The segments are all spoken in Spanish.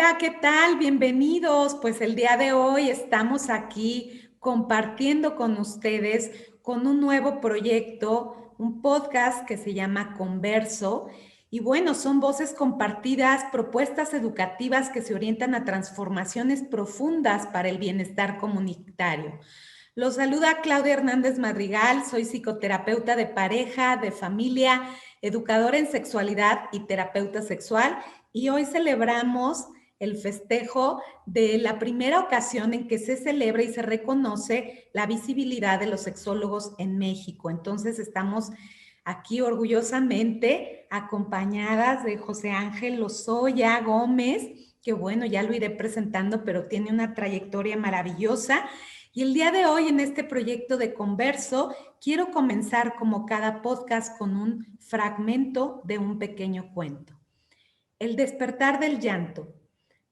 Hola, ¿qué tal? Bienvenidos. Pues el día de hoy estamos aquí compartiendo con ustedes con un nuevo proyecto, un podcast que se llama Converso. Y bueno, son voces compartidas, propuestas educativas que se orientan a transformaciones profundas para el bienestar comunitario. Los saluda Claudia Hernández Madrigal, soy psicoterapeuta de pareja, de familia, educadora en sexualidad y terapeuta sexual. Y hoy celebramos el festejo de la primera ocasión en que se celebra y se reconoce la visibilidad de los sexólogos en México. Entonces estamos aquí orgullosamente acompañadas de José Ángel Lozoya Gómez, que bueno, ya lo iré presentando, pero tiene una trayectoria maravillosa. Y el día de hoy en este proyecto de Converso, quiero comenzar como cada podcast con un fragmento de un pequeño cuento. El despertar del llanto.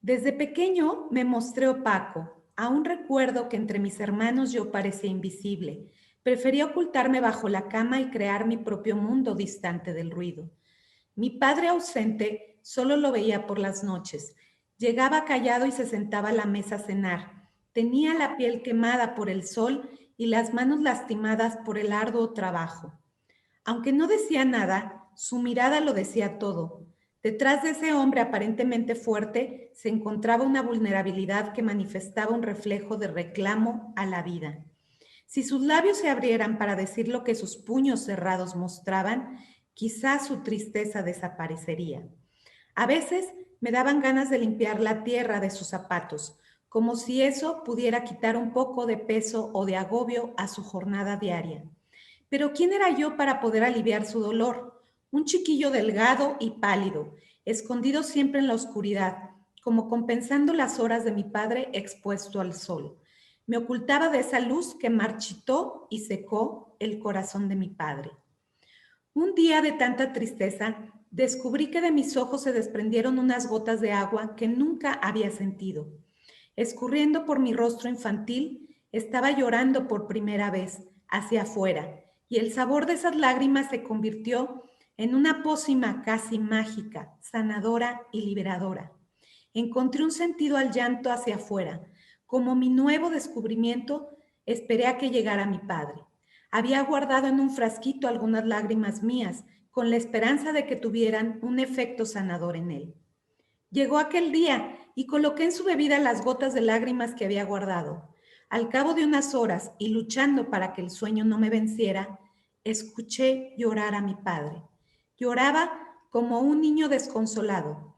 Desde pequeño me mostré opaco. Aún recuerdo que entre mis hermanos yo parecía invisible. Prefería ocultarme bajo la cama y crear mi propio mundo distante del ruido. Mi padre ausente solo lo veía por las noches. Llegaba callado y se sentaba a la mesa a cenar. Tenía la piel quemada por el sol y las manos lastimadas por el arduo trabajo. Aunque no decía nada, su mirada lo decía todo. Detrás de ese hombre aparentemente fuerte se encontraba una vulnerabilidad que manifestaba un reflejo de reclamo a la vida. Si sus labios se abrieran para decir lo que sus puños cerrados mostraban, quizás su tristeza desaparecería. A veces me daban ganas de limpiar la tierra de sus zapatos, como si eso pudiera quitar un poco de peso o de agobio a su jornada diaria. Pero ¿quién era yo para poder aliviar su dolor? Un chiquillo delgado y pálido, escondido siempre en la oscuridad, como compensando las horas de mi padre expuesto al sol. Me ocultaba de esa luz que marchitó y secó el corazón de mi padre. Un día de tanta tristeza, descubrí que de mis ojos se desprendieron unas gotas de agua que nunca había sentido. Escurriendo por mi rostro infantil, estaba llorando por primera vez hacia afuera, y el sabor de esas lágrimas se convirtió en una pócima casi mágica, sanadora y liberadora. Encontré un sentido al llanto hacia afuera. Como mi nuevo descubrimiento, esperé a que llegara mi padre. Había guardado en un frasquito algunas lágrimas mías, con la esperanza de que tuvieran un efecto sanador en él. Llegó aquel día y coloqué en su bebida las gotas de lágrimas que había guardado. Al cabo de unas horas y luchando para que el sueño no me venciera, escuché llorar a mi padre. Lloraba como un niño desconsolado.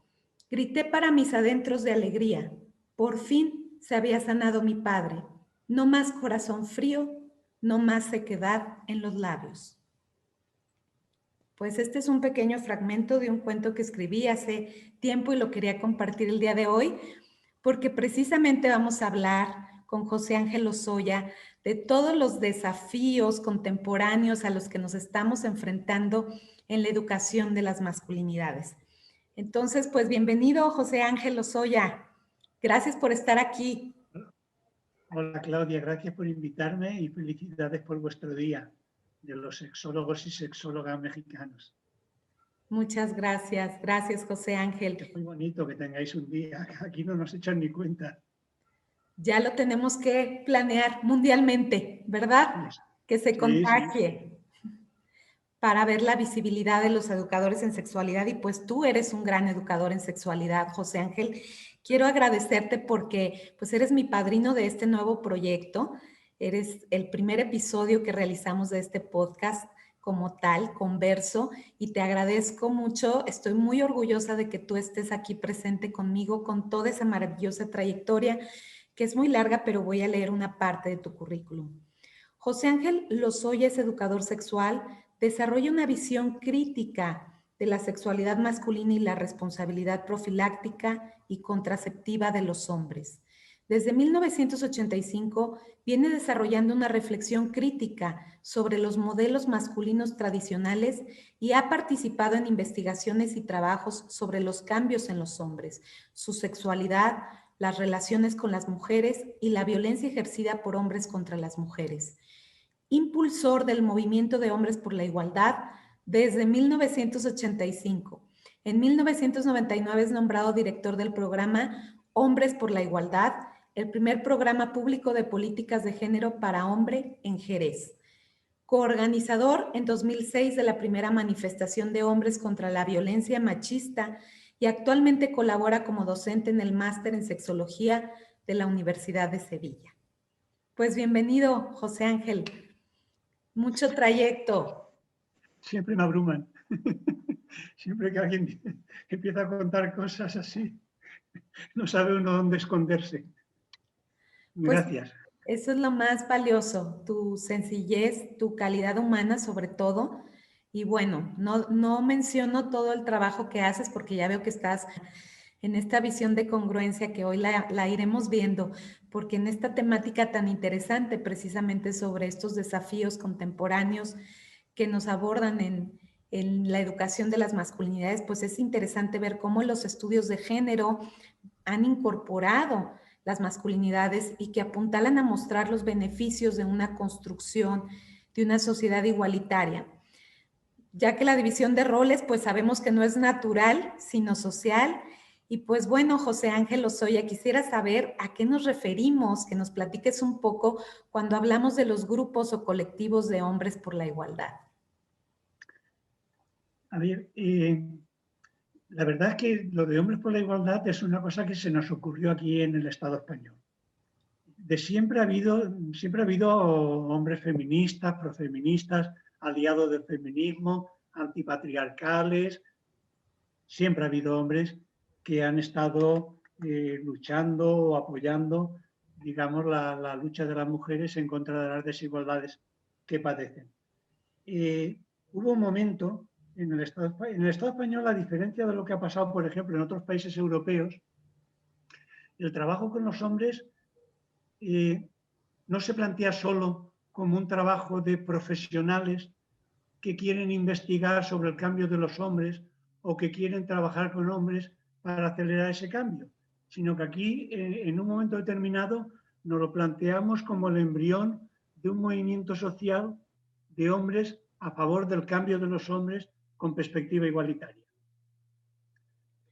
Grité para mis adentros de alegría. Por fin se había sanado mi padre. No más corazón frío, no más sequedad en los labios. Pues este es un pequeño fragmento de un cuento que escribí hace tiempo y lo quería compartir el día de hoy, porque precisamente vamos a hablar con José Ángel Lozoya de todos los desafíos contemporáneos a los que nos estamos enfrentando en la educación de las masculinidades. Entonces, pues bienvenido, José Ángel Lozoya. Gracias por estar aquí. Hola Claudia, gracias por invitarme y felicidades por vuestro día de los sexólogos y sexólogas mexicanos. Muchas gracias. Gracias, José Ángel. Es muy bonito que tengáis un día. Aquí no nos echan ni cuenta. Ya lo tenemos que planear mundialmente, ¿verdad? Que se contagie para ver la visibilidad de los educadores en sexualidad. Y pues tú eres un gran educador en sexualidad, José Ángel. Quiero agradecerte porque pues eres mi padrino de este nuevo proyecto. Eres el primer episodio que realizamos de este podcast como tal, Converso, y te agradezco mucho. Estoy muy orgullosa de que tú estés aquí presente conmigo con toda esa maravillosa trayectoria que es muy larga, pero voy a leer una parte de tu currículum. José Ángel Lozoya es educador sexual, desarrolla una visión crítica de la sexualidad masculina y la responsabilidad profiláctica y contraceptiva de los hombres. Desde 1985 viene desarrollando una reflexión crítica sobre los modelos masculinos tradicionales y ha participado en investigaciones y trabajos sobre los cambios en los hombres, su sexualidad, las relaciones con las mujeres y la violencia ejercida por hombres contra las mujeres. Impulsor del movimiento de hombres por la igualdad desde 1985. En 1999 es nombrado director del programa Hombres por la Igualdad, el primer programa público de políticas de género para hombre en Jerez. Coorganizador en 2006 de la primera manifestación de hombres contra la violencia machista y actualmente colabora como docente en el máster en sexología de la Universidad de Sevilla. Pues bienvenido, José Ángel. Mucho trayecto. Siempre me abruman. Siempre que alguien empieza a contar cosas así, no sabe uno dónde esconderse. Pues Gracias. eso es lo más valioso, tu sencillez, tu calidad humana sobre todo. Y bueno, no menciono todo el trabajo que haces porque ya veo que estás en esta visión de congruencia que hoy la iremos viendo, porque en esta temática tan interesante precisamente sobre estos desafíos contemporáneos que nos abordan en la educación de las masculinidades, pues es interesante ver cómo los estudios de género han incorporado las masculinidades y que apuntalan a mostrar los beneficios de una construcción de una sociedad igualitaria. Ya que la división de roles, pues sabemos que no es natural, sino social. Y pues bueno, José Ángel Lozoya, quisiera saber a qué nos referimos, que nos platiques un poco cuando hablamos de los grupos o colectivos de hombres por la igualdad. A ver, la verdad es que lo de Hombres por la Igualdad es una cosa que se nos ocurrió aquí en el Estado español. De siempre ha habido hombres feministas, profeministas, aliados del feminismo, antipatriarcales. Siempre ha habido hombres que han estado luchando o apoyando, digamos, la lucha de las mujeres en contra de las desigualdades que padecen. Hubo un momento en el Estado español, a diferencia de lo que ha pasado, por ejemplo, en otros países europeos, el trabajo con los hombres no se plantea solo como un trabajo de profesionales que quieren investigar sobre el cambio de los hombres o que quieren trabajar con hombres para acelerar ese cambio, sino que aquí, en un momento determinado, nos lo planteamos como el embrión de un movimiento social de hombres a favor del cambio de los hombres con perspectiva igualitaria.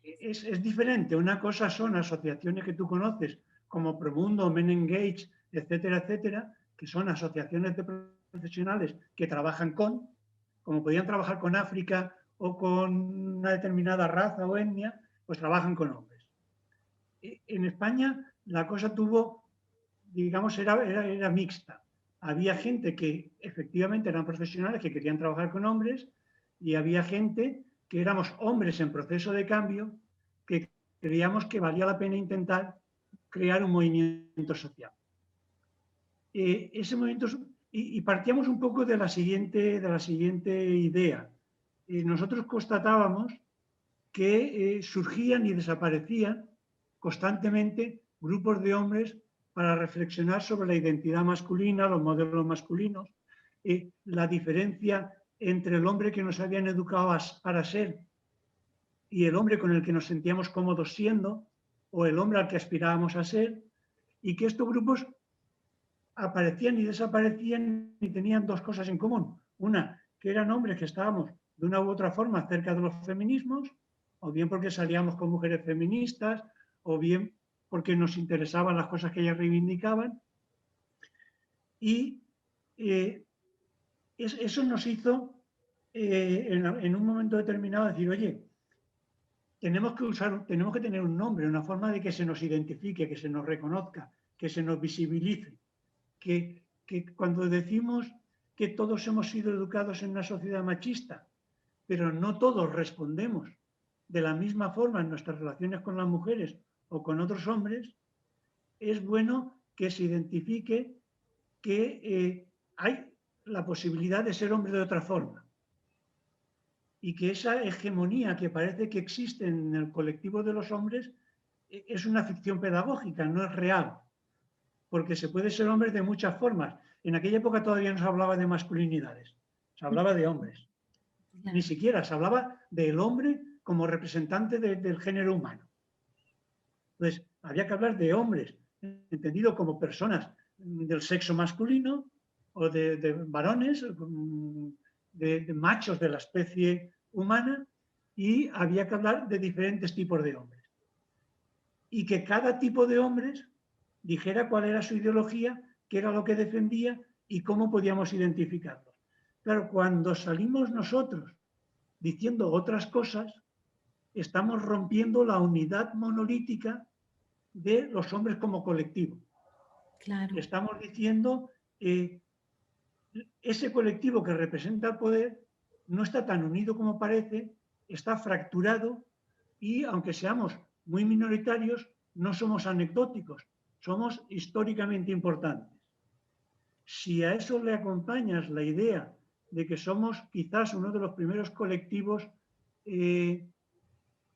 Es diferente. Una cosa son asociaciones que tú conoces, como Promundo, Men Engage, etcétera, etcétera, que son asociaciones de profesionales que trabajan como podían trabajar con África o con una determinada raza o etnia, pues trabajan con hombres. En España la cosa digamos, era mixta. Había gente que efectivamente eran profesionales que querían trabajar con hombres y había gente que éramos hombres en proceso de cambio que creíamos que valía la pena intentar crear un movimiento social. Ese movimiento, y partíamos un poco de la siguiente idea. Nosotros constatábamos que surgían y desaparecían constantemente grupos de hombres para reflexionar sobre la identidad masculina, los modelos masculinos, la diferencia entre el hombre que nos habían educado para ser y el hombre con el que nos sentíamos cómodos siendo, o el hombre al que aspirábamos a ser, y que estos grupos aparecían y desaparecían y tenían dos cosas en común. Una, que eran hombres que estábamos de una u otra forma cerca de los feminismos, o bien porque salíamos con mujeres feministas, o bien porque nos interesaban las cosas que ellas reivindicaban. Y eso nos hizo, en un momento determinado, decir, oye, tenemos que tener un nombre, una forma de que se nos identifique, que se nos reconozca, que se nos visibilice. Que cuando decimos que todos hemos sido educados en una sociedad machista, pero no todos respondemos de la misma forma en nuestras relaciones con las mujeres o con otros hombres, es bueno que se identifique que hay la posibilidad de ser hombre de otra forma y que esa hegemonía que parece que existe en el colectivo de los hombres es una ficción pedagógica, no es real, porque se puede ser hombre de muchas formas. En aquella época todavía no se hablaba de masculinidades, se hablaba de hombres. Ni siquiera se hablaba del hombre como representante del género humano. Entonces, había que hablar de hombres, entendido como personas del sexo masculino o de varones, de machos de la especie humana, y había que hablar de diferentes tipos de hombres. Y que cada tipo de hombres dijera cuál era su ideología, qué era lo que defendía y cómo podíamos identificarlos. Claro, cuando salimos nosotros diciendo otras cosas, estamos rompiendo la unidad monolítica de los hombres como colectivo. Claro. Estamos diciendo ese colectivo que representa el poder no está tan unido como parece, está fracturado y, aunque seamos muy minoritarios, no somos anecdóticos, somos históricamente importantes. Si a eso le acompañas la idea de que somos quizás uno de los primeros colectivos,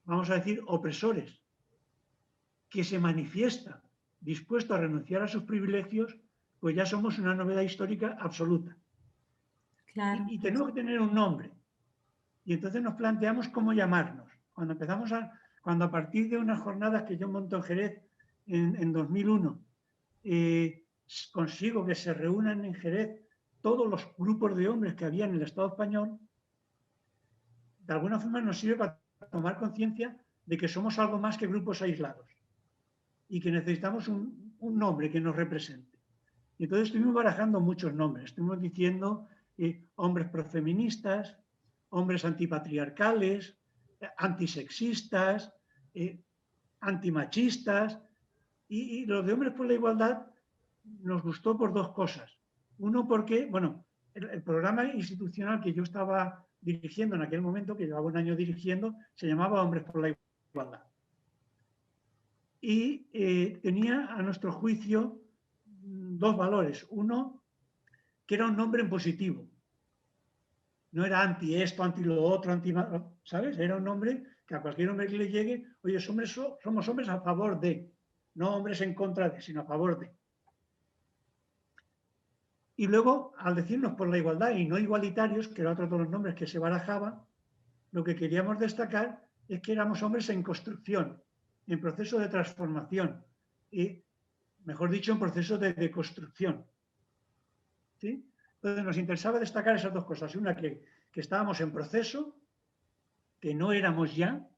vamos a decir, opresores, que se manifiesta dispuesto a renunciar a sus privilegios, pues ya somos una novedad histórica absoluta. Claro. Y tenemos que tener un nombre. Y entonces nos planteamos cómo llamarnos. Cuando a partir de unas jornadas que yo monto en Jerez en 2001, consigo que se reúnan en Jerez todos los grupos de hombres que había en el Estado español, de alguna forma nos sirve para tomar conciencia de que somos algo más que grupos aislados y que necesitamos un nombre que nos represente. Y entonces estuvimos barajando muchos nombres. Estuvimos diciendo hombres profeministas, hombres antipatriarcales, antisexistas, antimachistas. Y los de Hombres por la Igualdad nos gustó por dos cosas. Uno, porque, bueno, el programa institucional que yo estaba dirigiendo en aquel momento, que llevaba un año dirigiendo, se llamaba Hombres por la Igualdad. Y tenía, a nuestro juicio, dos valores. Uno, que era un nombre en positivo. No era anti esto, anti lo otro, anti... ¿Sabes? Era un nombre que a cualquier hombre que le llegue, oye, somos hombres a favor de, no hombres en contra de, sino a favor de. Y luego, al decirnos por la igualdad y no igualitarios, que era otro de los nombres que se barajaba, lo que queríamos destacar es que éramos hombres en construcción, en proceso de transformación y, mejor dicho, en proceso de deconstrucción. ¿Sí? Entonces nos interesaba destacar esas dos cosas. Una, que estábamos en proceso, que no éramos ya,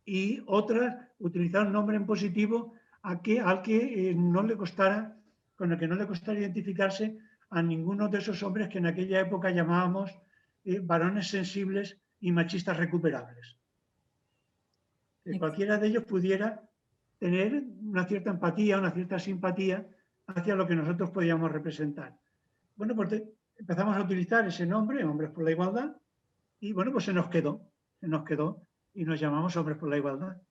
y otra, utilizar un nombre en positivo al que no le costara, con el que no le costara identificarse a ninguno de esos hombres que en aquella época llamábamos varones sensibles y machistas recuperables. Que cualquiera de ellos pudiera tener una cierta empatía, una cierta simpatía hacia lo que nosotros podíamos representar. Bueno, pues empezamos a utilizar ese nombre, Hombres por la Igualdad, y bueno, pues se nos quedó y nos llamamos Hombres por la Igualdad.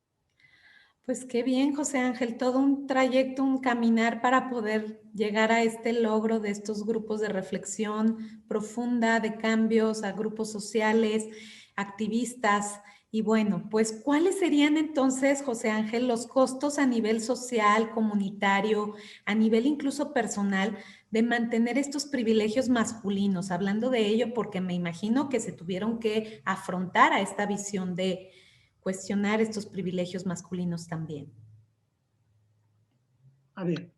Pues qué bien, José Ángel, todo un trayecto, un caminar para poder llegar a este logro de estos grupos de reflexión profunda, de cambios a grupos sociales, activistas. Y bueno, pues ¿cuáles serían entonces, José Ángel, los costos a nivel social, comunitario, a nivel incluso personal, de mantener estos privilegios masculinos? Hablando de ello, porque me imagino que se tuvieron que afrontar a esta visión de cuestionar estos privilegios masculinos también. A ver,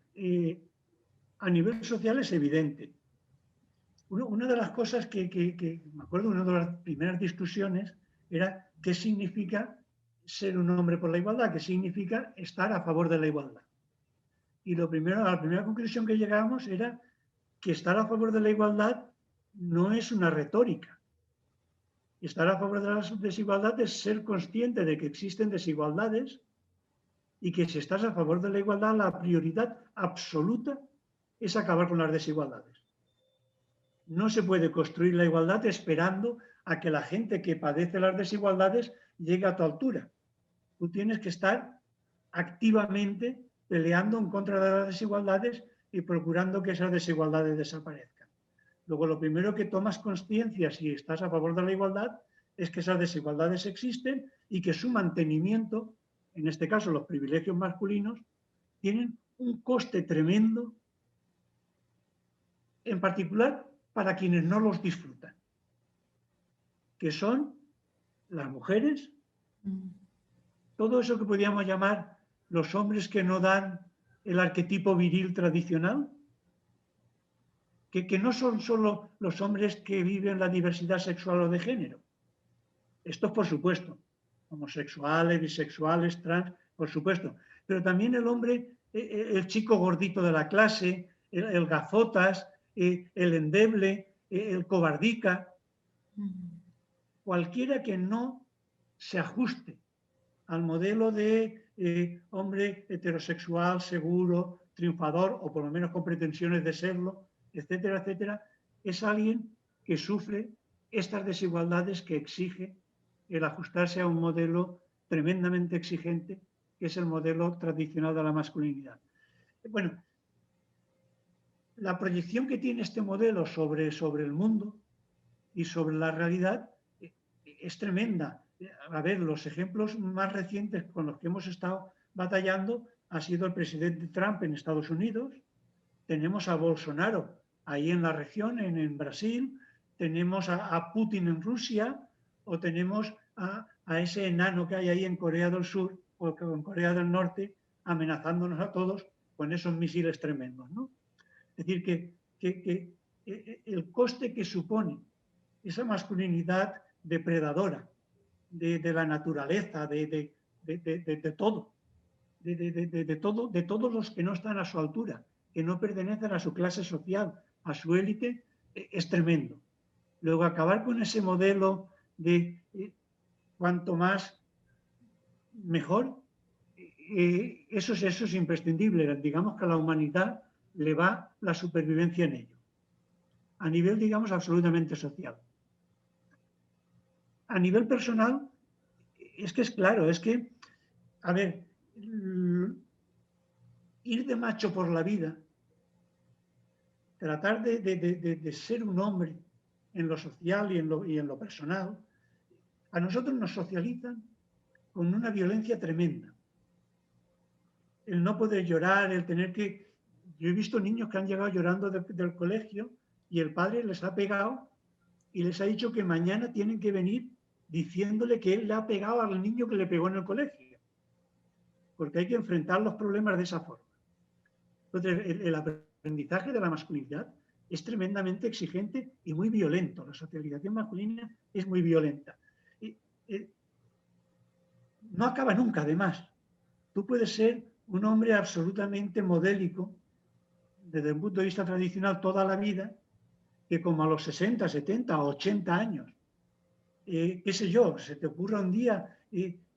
a nivel social es evidente. Una de las cosas que me acuerdo, una de las primeras discusiones era qué significa ser un hombre por la igualdad, qué significa estar a favor de la igualdad. Y la primera conclusión que llegamos era que estar a favor de la igualdad no es una retórica. Estar a favor de la desigualdad es ser consciente de que existen desigualdades y que si estás a favor de la igualdad, la prioridad absoluta es acabar con las desigualdades. No se puede construir la igualdad esperando a que la gente que padece las desigualdades llegue a tu altura. Tú tienes que estar activamente peleando en contra de las desigualdades y procurando que esas desigualdades desaparezcan. Luego, lo primero que tomas conciencia si estás a favor de la igualdad es que esas desigualdades existen y que su mantenimiento, en este caso los privilegios masculinos, tienen un coste tremendo, en particular para quienes no los disfrutan, que son las mujeres, todo eso que podríamos llamar los hombres que no dan el arquetipo viril tradicional, que no son solo los hombres que viven la diversidad sexual o de género, Esto por supuesto, homosexuales, bisexuales, trans, por supuesto. Pero también el hombre, el chico gordito de la clase, el gafotas, el endeble, el cobardica, cualquiera que no se ajuste al modelo de hombre heterosexual, seguro, triunfador, o por lo menos con pretensiones de serlo, etcétera, etcétera, es alguien que sufre estas desigualdades que exige el ajustarse a un modelo tremendamente exigente, que es el modelo tradicional de la masculinidad. Bueno, la proyección que tiene este modelo sobre el mundo y sobre la realidad es tremenda. A ver, los ejemplos más recientes con los que hemos estado batallando ha sido el presidente Trump en Estados Unidos, tenemos a Bolsonaro ahí en la región, en Brasil, tenemos a Putin en Rusia, o tenemos a ese enano que hay ahí en Corea del Sur o en Corea del Norte amenazándonos a todos con esos misiles tremendos, ¿no? Es decir, que el coste que supone esa masculinidad depredadora de la naturaleza, de todo, de todos los que no están a su altura, que no pertenecen a su clase social, a su élite, es tremendo. Luego, acabar con ese modelo de cuanto más mejor, eso es imprescindible. Digamos que a la humanidad le va la supervivencia en ello, a nivel, digamos, absolutamente social. A nivel personal, es que es claro, es que, a ver, ir de macho por la vida, tratar de ser un hombre en lo social y en lo personal, a nosotros nos socializan con una violencia tremenda. El no poder llorar, el tener que... Yo he visto niños que han llegado llorando del colegio y el padre les ha pegado y les ha dicho que mañana tienen que venir diciéndole que él le ha pegado al niño que le pegó en el colegio. Porque hay que enfrentar los problemas de esa forma. Entonces, el aprendizaje de la masculinidad es tremendamente exigente y muy violento. La socialización masculina es muy violenta. No acaba nunca, además. Tú puedes ser un hombre absolutamente modélico desde el punto de vista tradicional toda la vida, que como a los 60, 70 o 80 años, qué sé yo, se te ocurra un día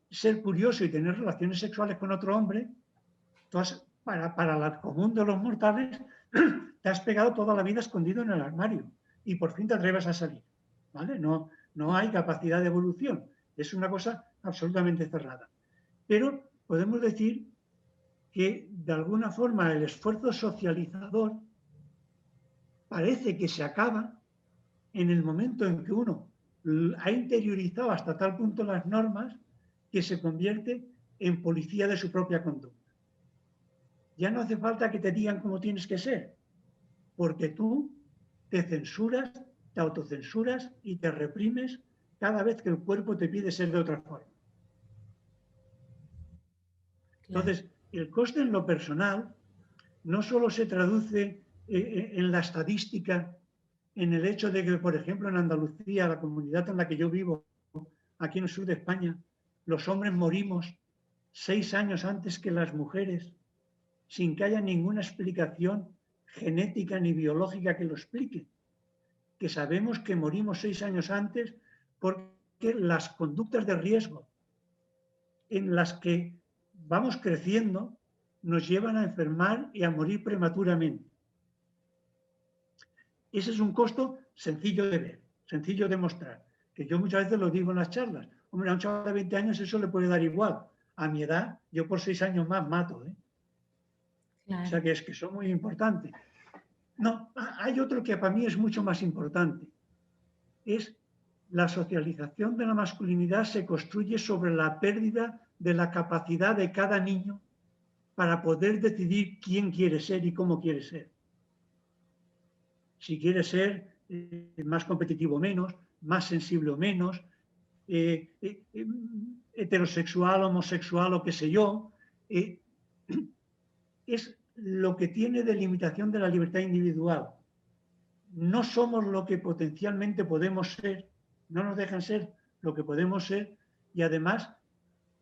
ser curioso y tener relaciones sexuales con otro hombre, tú para el común de los mortales te has pegado toda la vida escondido en el armario y por fin te atreves a salir, ¿vale? No hay capacidad de evolución, es una cosa absolutamente cerrada. Pero podemos decir que de alguna forma el esfuerzo socializador parece que se acaba en el momento en que uno ha interiorizado hasta tal punto las normas que se convierte en policía de su propia conducta. Ya no hace falta que te digan cómo tienes que ser, porque tú te censuras, te autocensuras y te reprimes cada vez que el cuerpo te pide ser de otra forma. Entonces, el coste en lo personal no solo se traduce en la estadística, en el hecho de que, por ejemplo, en Andalucía, la comunidad en la que yo vivo, aquí en el sur de España, los hombres morimos 6 años antes que las mujeres, sin que haya ninguna explicación genética ni biológica que lo explique. Que sabemos que morimos 6 años antes porque las conductas de riesgo en las que vamos creciendo nos llevan a enfermar y a morir prematuramente. Ese es un costo sencillo de ver, sencillo de mostrar, que yo muchas veces lo digo en las charlas. Hombre, a un chaval de 20 años eso le puede dar igual. A mi edad, yo por 6 años más mato, ¿eh? Claro. O sea que es que son muy importantes. No, hay otro que para mí es mucho más importante. Es la socialización de la masculinidad se construye sobre la pérdida de la capacidad de cada niño para poder decidir quién quiere ser y cómo quiere ser. Si quiere ser más competitivo o menos, más sensible o menos, heterosexual, homosexual o qué sé yo, es lo que tiene de limitación de la libertad individual. No somos lo que potencialmente podemos ser, no nos dejan ser lo que podemos ser, y además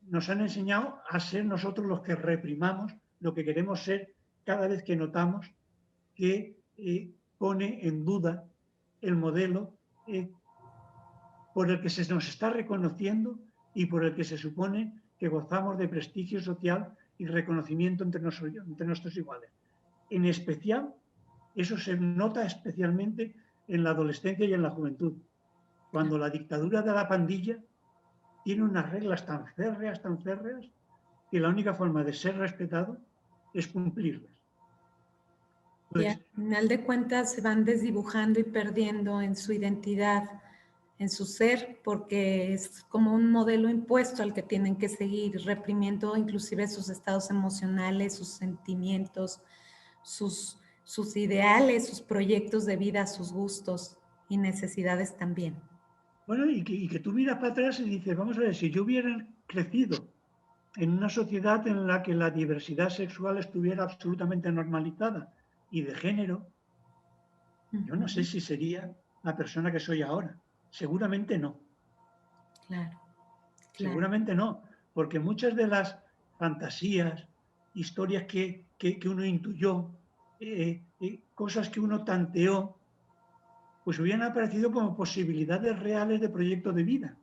nos han enseñado a ser nosotros los que reprimamos lo que queremos ser cada vez que notamos que pone en duda el modelo por el que se nos está reconociendo y por el que se supone que gozamos de prestigio social y reconocimiento entre nuestros iguales. En especial, eso se nota especialmente en la adolescencia y en la juventud, cuando la dictadura de la pandilla tiene unas reglas tan férreas, que la única forma de ser respetado es cumplirlas. Y Pues, al final de cuentas se van desdibujando y perdiendo en su identidad, en su ser, porque es como un modelo impuesto al que tienen que seguir, reprimiendo inclusive sus estados emocionales, sus sentimientos, sus ideales, sus proyectos de vida, sus gustos y necesidades también. bueno, y que tú miras para atrás y dices, vamos a ver, si yo hubiera crecido en una sociedad en la que la diversidad sexual estuviera absolutamente normalizada y de género, yo no sé si sería la persona que soy ahora. Seguramente no. Claro, claro. Seguramente no, porque muchas de las fantasías, historias que uno intuyó, cosas que uno tanteó, pues hubieran aparecido como posibilidades reales de proyecto de vida,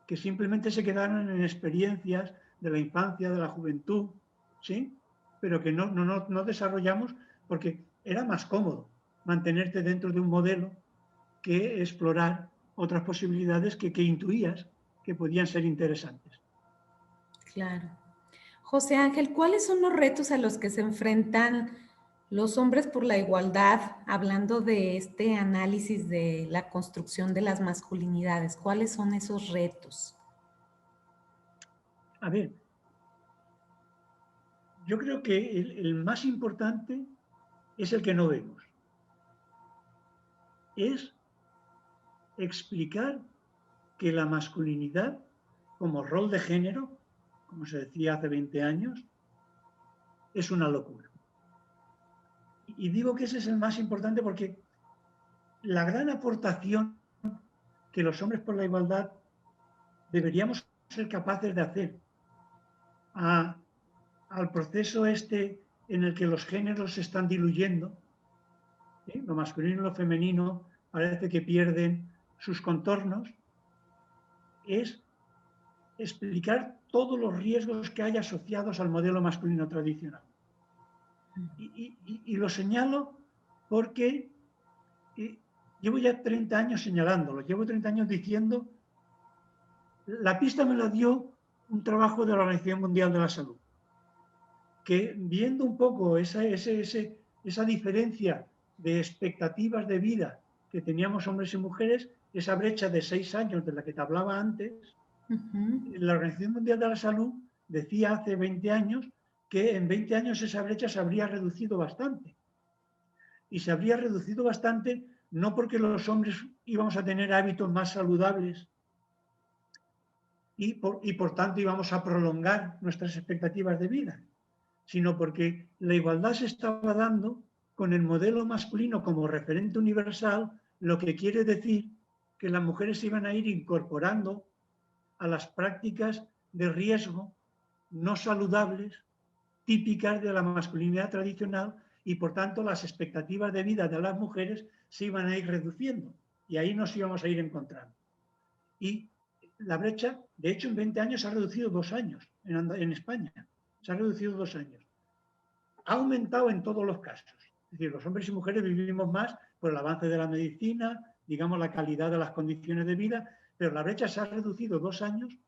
que simplemente se quedaron en experiencias de la infancia, de la juventud, ¿sí? Pero que no desarrollamos porque era más cómodo mantenerte dentro de un modelo que explorar otras posibilidades que intuías que podían ser interesantes. Claro. José Ángel, ¿cuáles son los retos a los que se enfrentan los hombres por la igualdad, hablando de este análisis de la construcción de las masculinidades? ¿Cuáles son esos retos? A ver, yo creo que el más importante es el que no vemos. Es explicar que la masculinidad como rol de género, como se decía hace 20 años, es una locura. Y digo que ese es el más importante porque la gran aportación que los hombres por la igualdad deberíamos ser capaces de hacer al proceso este en el que los géneros se están diluyendo, lo masculino y lo femenino parece que pierden sus contornos, es explicar todos los riesgos que hay asociados al modelo masculino tradicional. Y lo señalo porque llevo ya 30 años señalándolo, llevo 30 años diciendo, la pista me la dio un trabajo de la Organización Mundial de la Salud, que viendo un poco esa diferencia de expectativas de vida que teníamos hombres y mujeres, esa brecha de 6 años de la que te hablaba antes, la Organización Mundial de la Salud decía hace 20 años que en 20 años esa brecha se habría reducido bastante. Y se habría reducido bastante no porque los hombres íbamos a tener hábitos más saludables y por tanto íbamos a prolongar nuestras expectativas de vida, sino porque la igualdad se estaba dando con el modelo masculino como referente universal, lo que quiere decir que las mujeres iban a ir incorporando a las prácticas de riesgo no saludables típicas de la masculinidad tradicional y por tanto las expectativas de vida de las mujeres se iban a ir reduciendo y ahí nos íbamos a ir encontrando. Y la brecha, de hecho, en 20 años se ha reducido 2 años en España. Se ha reducido 2 años. Ha aumentado en todos los casos. Es decir, los hombres y mujeres vivimos más por el avance de la medicina, digamos, la calidad de las condiciones de vida, pero la brecha se ha reducido 2 años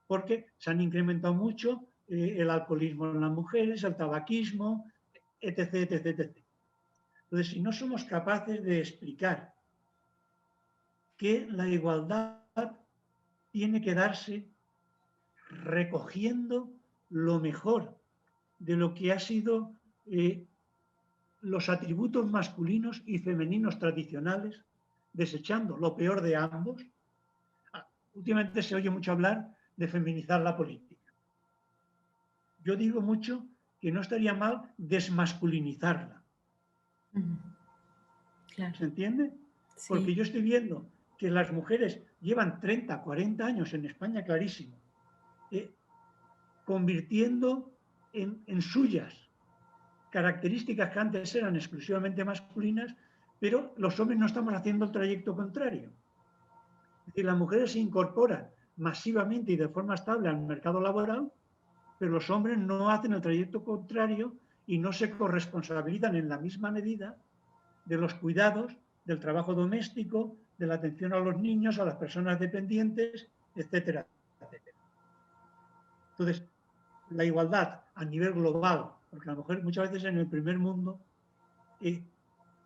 porque se han incrementado mucho el alcoholismo en las mujeres, el tabaquismo, etc, etc, etc. Entonces, si no somos capaces de explicar que la igualdad tiene que darse recogiendo lo mejor de lo que ha sido los atributos masculinos y femeninos tradicionales, desechando lo peor de ambos. Últimamente se oye mucho hablar de feminizar la política. Yo digo mucho que no estaría mal desmasculinizarla. Claro. ¿Se entiende? Sí. Porque yo estoy viendo que las mujeres llevan 30, 40 años en España, clarísimo, convirtiendo en suyas características que antes eran exclusivamente masculinas, pero los hombres no estamos haciendo el trayecto contrario. Es decir, las mujeres se incorporan masivamente y de forma estable al mercado laboral, pero los hombres no hacen el trayecto contrario y no se corresponsabilizan en la misma medida de los cuidados, del trabajo doméstico, de la atención a los niños, a las personas dependientes, etcétera, etcétera. Entonces, la igualdad a nivel global, porque a lo mejor muchas veces en el primer mundo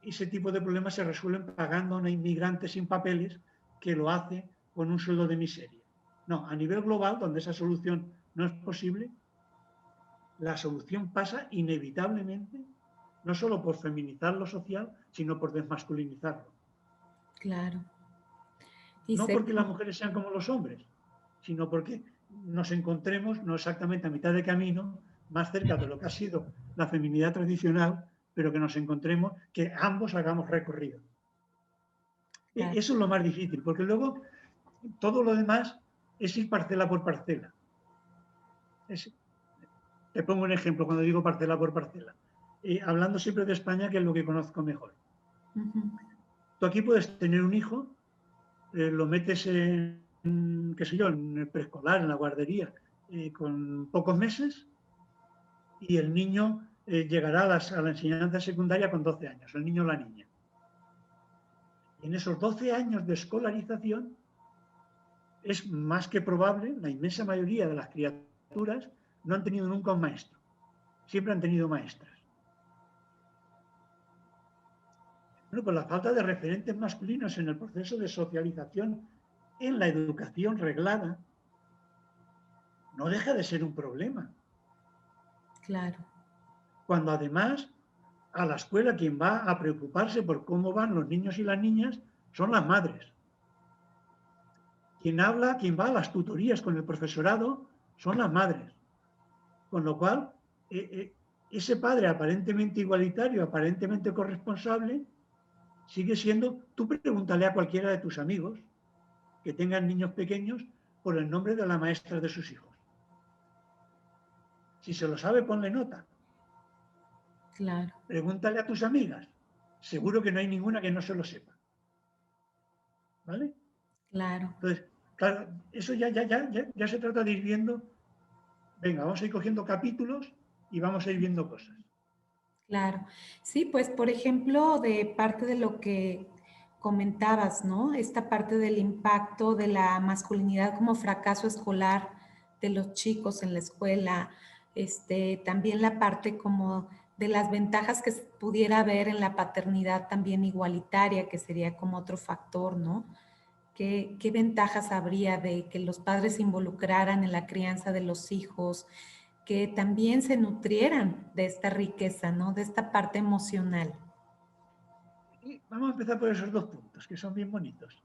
ese tipo de problemas se resuelven pagando a una inmigrante sin papeles que lo hace con un sueldo de miseria. No, a nivel global, donde esa solución no es posible, la solución pasa inevitablemente no solo por feminizar lo social, sino por desmasculinizarlo. Claro. No porque las mujeres sean como los hombres, sino porque nos encontremos, no exactamente a mitad de camino, más cerca de lo que ha sido la feminidad tradicional, pero que nos encontremos, que ambos hagamos recorrido. Claro. Eso es lo más difícil, porque luego todo lo demás es ir parcela por parcela. Te pongo un ejemplo cuando digo parcela por parcela. Hablando siempre de España, que es lo que conozco mejor. Tú aquí puedes tener un hijo, lo metes en, qué sé yo, en el preescolar, en la guardería, con pocos meses, y el niño llegará a la enseñanza secundaria con 12 años, el niño o la niña. Y en esos 12 años de escolarización es más que probable, la inmensa mayoría de las criaturas no han tenido nunca un maestro, siempre han tenido maestras. Bueno, pues la falta de referentes masculinos en el proceso de socialización en la educación reglada no deja de ser un problema. Claro. Cuando además a la escuela quien va a preocuparse por cómo van los niños y las niñas son las madres. Quien va a las tutorías con el profesorado son las madres. Con lo cual, ese padre aparentemente igualitario, aparentemente corresponsable, sigue siendo, tú pregúntale a cualquiera de tus amigos que tengan niños pequeños por el nombre de la maestra de sus hijos. Si se lo sabe, ponle nota. Claro. Pregúntale a tus amigas. Seguro que no hay ninguna que no se lo sepa. ¿Vale? Claro. Entonces, claro, eso ya se trata de ir viendo. Venga, vamos a ir cogiendo capítulos y vamos a ir viendo cosas. Claro. Sí, pues por ejemplo, de parte de lo que comentabas, ¿no? Esta parte del impacto de la masculinidad como fracaso escolar de los chicos en la escuela, también la parte como de las ventajas que pudiera haber en la paternidad también igualitaria, que sería como otro factor, ¿no? ¿Qué ventajas habría de que los padres se involucraran en la crianza de los hijos, que también se nutrieran de esta riqueza, ¿no? De esta parte emocional? Y vamos a empezar por esos dos puntos, que son bien bonitos.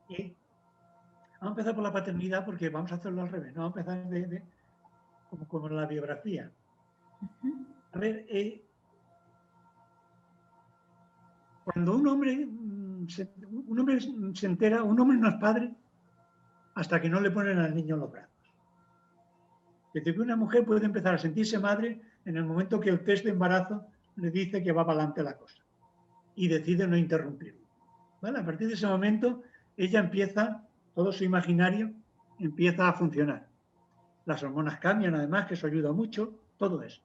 Vamos a empezar por la paternidad porque vamos a hacerlo al revés, ¿no? Vamos a empezar como la biografía. A ver, cuando un hombre se entera, un hombre no es padre hasta que no le ponen al niño en los brazos. Es decir, que una mujer puede empezar a sentirse madre en el momento que el test de embarazo le dice que va para adelante la cosa y decide no interrumpirlo. ¿Vale? A partir de ese momento, ella empieza, todo su imaginario empieza a funcionar. Las hormonas cambian, además, que eso ayuda mucho, todo eso.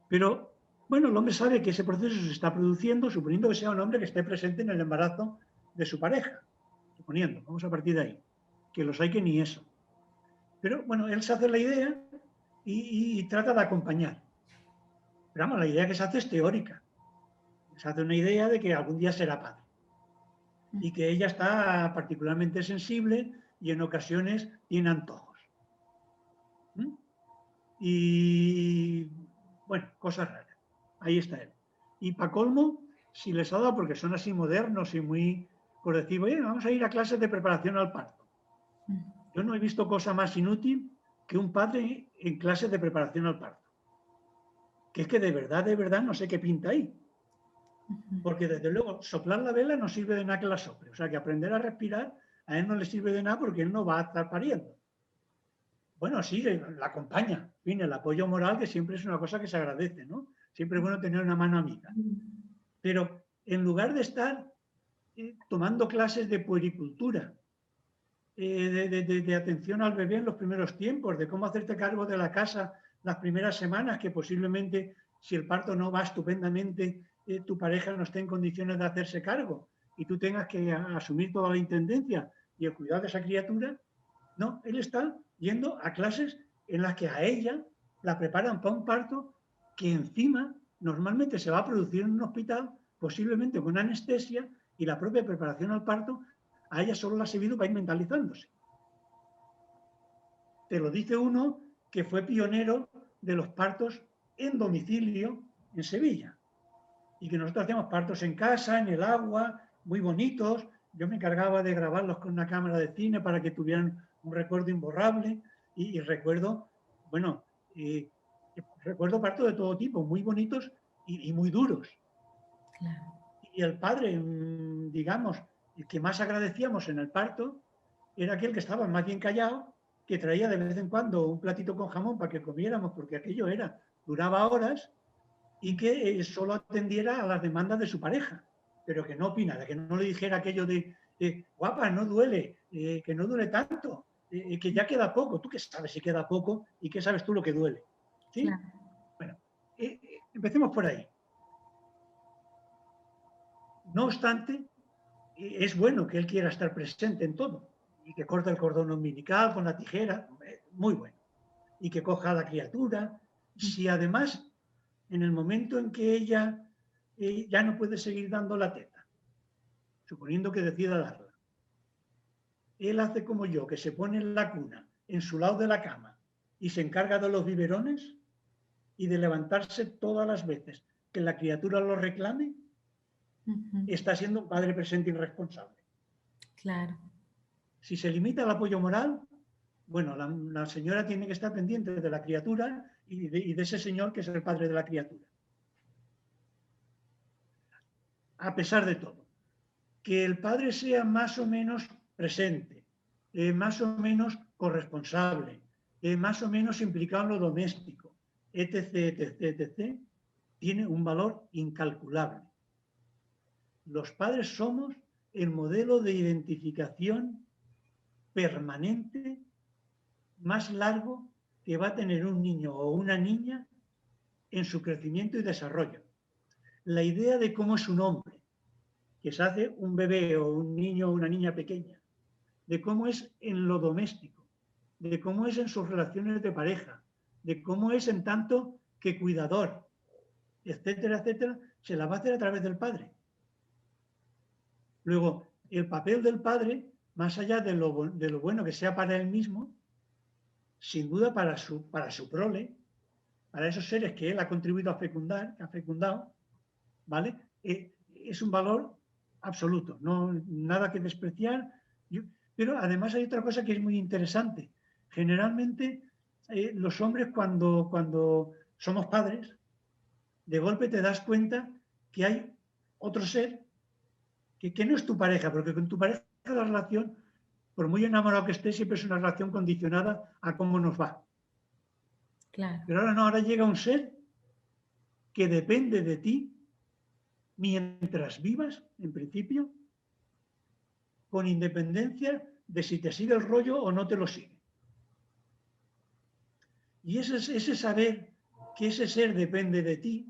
Pero, bueno, el hombre sabe que ese proceso se está produciendo, suponiendo que sea un hombre que esté presente en el embarazo de su pareja. Suponiendo, vamos a partir de ahí. Que los hay que ni eso. Pero, bueno, él se hace la idea y trata de acompañar. Pero, vamos, la idea que se hace es teórica. Se hace una idea de que algún día será padre. Y que ella está particularmente sensible y en ocasiones tiene antojos. Y, bueno, cosas raras. Ahí está él. Y para colmo, si les ha dado, porque son así modernos y muy, por decir, oye, vamos a ir a clases de preparación al parto. Yo no he visto cosa más inútil que un padre en clases de preparación al parto. Que es que de verdad, no sé qué pinta ahí. Porque desde luego soplar la vela no sirve de nada que la sople. O sea que aprender a respirar a él no le sirve de nada porque él no va a estar pariendo. Bueno, sí, la acompaña. En fin, el apoyo moral, que siempre es una cosa que se agradece, ¿no? Siempre es bueno tener una mano amiga. Pero en lugar de estar tomando clases de puericultura, de atención al bebé en los primeros tiempos, de cómo hacerte cargo de la casa las primeras semanas, que posiblemente, si el parto no va estupendamente, tu pareja no esté en condiciones de hacerse cargo y tú tengas que asumir toda la intendencia y el cuidado de esa criatura. No, él está yendo a clases en las que a ella la preparan para un parto que encima normalmente se va a producir en un hospital, posiblemente con anestesia, y la propia preparación al parto a ella solo la ha servido para ir mentalizándose. Te lo dice uno que fue pionero de los partos en domicilio en Sevilla y que nosotros hacíamos partos en casa, en el agua, muy bonitos. Yo me encargaba de grabarlos con una cámara de cine para que tuvieran un recuerdo imborrable y recuerdo, bueno, recuerdo partos de todo tipo, muy bonitos y muy duros. Claro. Y el padre, digamos, el que más agradecíamos en el parto era aquel que estaba más bien callado, que traía de vez en cuando un platito con jamón para que comiéramos, porque aquello duraba horas, y que solo atendiera a las demandas de su pareja, pero que no opinara, que no le dijera aquello de guapa, no duele, que no duele tanto, que ya queda poco. ¿Tú qué sabes si queda poco y qué sabes tú lo que duele? ¿Sí? Claro. Bueno, empecemos por ahí. No obstante, es bueno que él quiera estar presente en todo y que corte el cordón umbilical con la tijera, muy bueno, y que coja a la criatura. Si además, en el momento en que ella ya no puede seguir dando la teta, suponiendo que decida darla, él hace como yo, que se pone en la cuna, en su lado de la cama, y se encarga de los biberones y de levantarse todas las veces que la criatura lo reclame, está siendo un padre presente irresponsable. Claro. Si se limita al apoyo moral, bueno, la señora tiene que estar pendiente de la criatura y de ese señor que es el padre de la criatura. A pesar de todo, que el padre sea más o menos presente, más o menos corresponsable, más o menos implicado en lo doméstico, etc., etc., etc., tiene un valor incalculable. Los padres somos el modelo de identificación permanente más largo que va a tener un niño o una niña en su crecimiento y desarrollo. La idea de cómo es un hombre, que se hace un bebé o un niño o una niña pequeña, de cómo es en lo doméstico, de cómo es en sus relaciones de pareja, de cómo es en tanto que cuidador, etcétera, etcétera, se la va a hacer a través del padre. Luego, el papel del padre, más allá de lo bueno que sea para él mismo, sin duda para su prole, para esos seres que él ha contribuido a fecundar, que ha fecundado, ¿vale? Es un valor absoluto, no nada que despreciar. Pero además hay otra cosa que es muy interesante. Generalmente los hombres cuando somos padres, de golpe te das cuenta que hay otro ser que no es tu pareja, porque con tu pareja la relación, por muy enamorado que estés, siempre es una relación condicionada a cómo nos va. Claro. Pero ahora no, ahora llega un ser que depende de ti mientras vivas, en principio, con independencia de si te sigue el rollo o no te lo sigue. Y ese saber que ese ser depende de ti,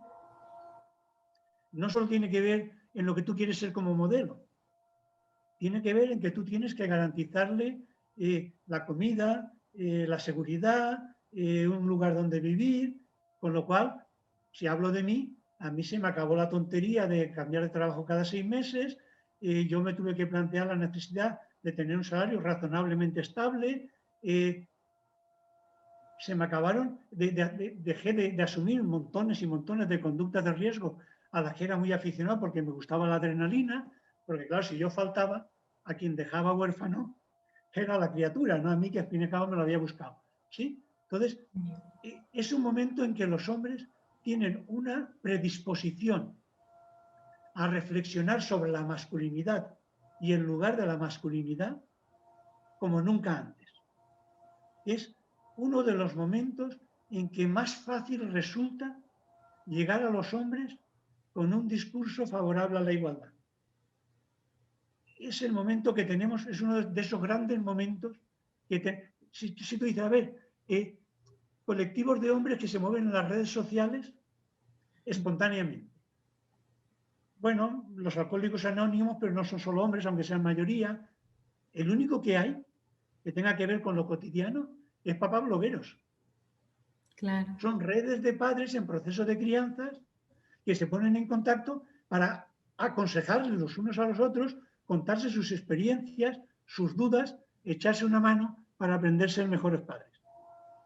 no solo tiene que ver en lo que tú quieres ser como modelo, tiene que ver en que tú tienes que garantizarle la comida, la seguridad, un lugar donde vivir, con lo cual, si hablo de mí, a mí se me acabó la tontería de cambiar de trabajo cada 6 meses, yo me tuve que plantear la necesidad de tener un salario razonablemente estable, se me acabaron, dejé de asumir montones y montones de conductas de riesgo a las que era muy aficionado porque me gustaba la adrenalina, porque claro, si yo faltaba, a quien dejaba huérfano era la criatura, no a mí que al fin y al cabo me lo había buscado. ¿Sí? Entonces, es un momento en que los hombres tienen una predisposición a reflexionar sobre la masculinidad y el lugar de la masculinidad como nunca antes. Es uno de los momentos en que más fácil resulta llegar a los hombres con un discurso favorable a la igualdad. Es el momento que tenemos, es uno de esos grandes momentos que si tú dices, a ver, colectivos de hombres que se mueven en las redes sociales espontáneamente. Bueno, los alcohólicos anónimos, pero no son solo hombres, aunque sean mayoría. El único que hay que tenga que ver con lo cotidiano es papá blogueros. Claro. Son redes de padres en proceso de crianzas que se ponen en contacto para aconsejarles los unos a los otros, contarse sus experiencias, sus dudas, echarse una mano para aprender a ser mejores padres.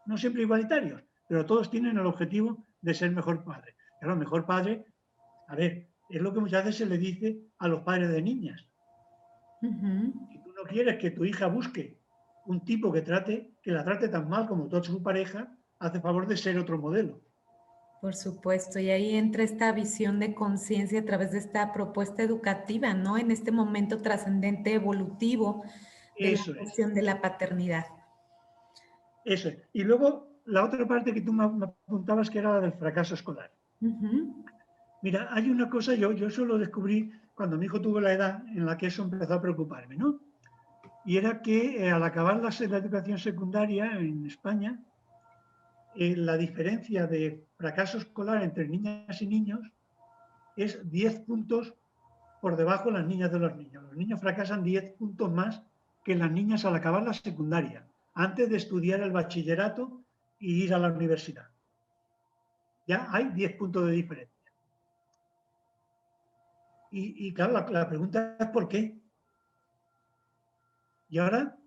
No siempre igualitarios, pero todos tienen el objetivo de ser mejor padre. Claro, mejor padre, a ver, es lo que muchas veces se le dice a los padres de niñas. Si tú no quieres que tu hija busque un tipo que la trate tan mal como toda su pareja, hace favor de ser otro modelo. Por supuesto, y ahí entra esta visión de conciencia a través de esta propuesta educativa, ¿no? En este momento trascendente evolutivo de la Eso es, cuestión de la paternidad. eso es. Y luego la otra parte que tú me apuntabas que era la del fracaso escolar. Mira, hay una cosa, yo eso lo descubrí cuando mi hijo tuvo la edad en la que eso empezó a preocuparme, ¿no? Y era que al acabar la educación secundaria en España, la diferencia de fracaso escolar entre niñas y niños es 10 puntos por debajo de las niñas de los niños. Los niños fracasan 10 puntos más que las niñas al acabar la secundaria, antes de estudiar el bachillerato y ir a la universidad. Ya hay 10 puntos de diferencia. Y claro, la pregunta es ¿por qué? Y ahora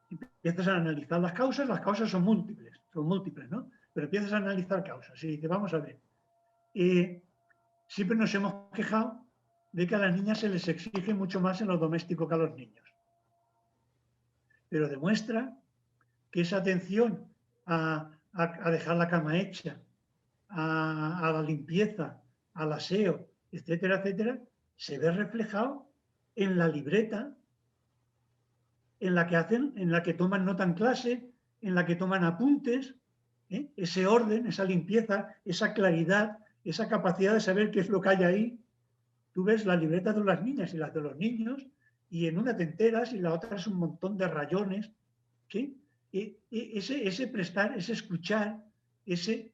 empiezas a analizar las causas son múltiples, ¿no? Pero empiezas a analizar causas y dices, vamos a ver, siempre nos hemos quejado de que a las niñas se les exige mucho más en lo doméstico que a los niños. Pero demuestra que esa atención a dejar la cama hecha, a la limpieza, al aseo, etcétera, etcétera, se ve reflejado en la libreta en la que toman nota en clase, en la que toman apuntes, ese orden, esa limpieza, esa claridad, esa capacidad de saber qué es lo que hay ahí. Tú ves la libreta de las niñas y las de los niños y en una te enteras y la otra es un montón de rayones. ¿Sí? Ese prestar, ese escuchar, ese